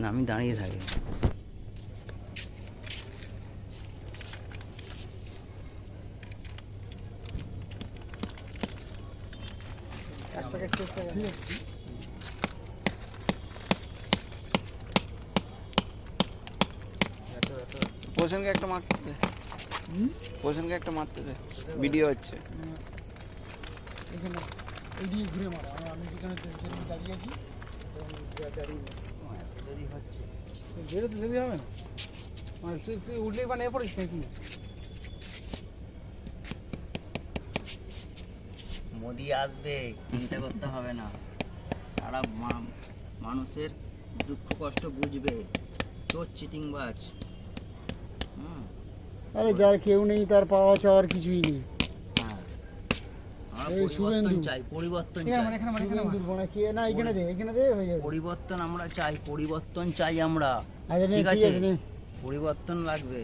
না আমি দাঁড়িয়ে থাকি। পোষণকে একটা মারতে দে, পোষণকে একটা মারতে দে, ভিডিও হচ্ছে। এখানে এইদিকে ঘুরে মারো, আমি যেখানে দাঁড়িয়ে আছি দেরি হচ্ছে, বেরোতে দেরি হবে না, মানে তুই উঠলেই বানিয়ে পড়িস নাকি? মোদি আসবে, চিন্তা করতে হবে না, সারা মানুষের দুঃখ কষ্ট বুঝবে। তোর চিটিংবাজ। আরে যার কেউ নেই তার পাওয়া চাওয়ার কিছুই নেই। পরিবর্তন চাই, পরিবর্তন চাই, পরিবর্তন আমরা চাই, পরিবর্তন চাই আমরা। ঠিক আছে, পরিবর্তন লাগবে।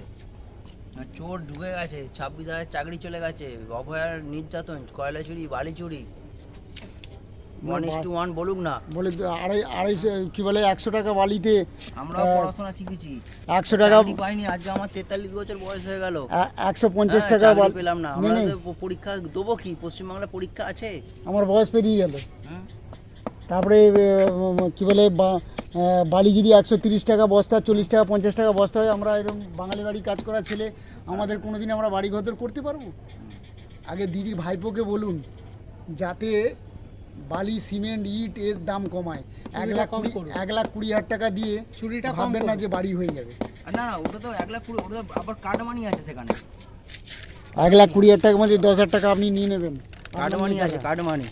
চোর ঢুকে গেছে, 26,000 চাকরি চলে গেছে, অভয়ার নির্যাতন, কয়লা চুরি, বালি চুরি, 1:1 বলুক না, বলে আড়াইশো কি বলে 100 টাকা বালিতে। আমরা পড়াশোনা শিখেছি, 100 টাকা পাইনি। আজকে আমার 43 বছর বয়স হয়ে গেল, 150 টাকা পেলাম না। আমরা পরীক্ষা দেবো কি? পশ্চিমবাংলায় পরীক্ষা আছে, আমার বয়স পেরিয়ে গেল। তারপরে কি বলে বালি যদি 130 টাকা বস্তা, 40 টাকা 50 টাকা বস্তা হয়, আমরা এরকম বাঙালি বাড়ি কাজ করা ছেলে, আমাদের কোনোদিন আমরা বাড়ি ঘর করতে পারবো? আগে দিদির ভাইপোকে বলুন যাতে বালি, সিমেন্ট, ইট এর দাম কমায়। 1,20,000 টাকা দিয়ে চুরিটা ভাববেন না যে বাড়ি হয়ে যাবে। না ওটা তো 1,20,000, ওটা আবার কার্ড মানি আছে সেখানে। 1,20,000 টাকার মধ্যে 10,000 টাকা আপনি নিয়ে নেবেন, কার্ড মানি আছে, কার্ড মানি।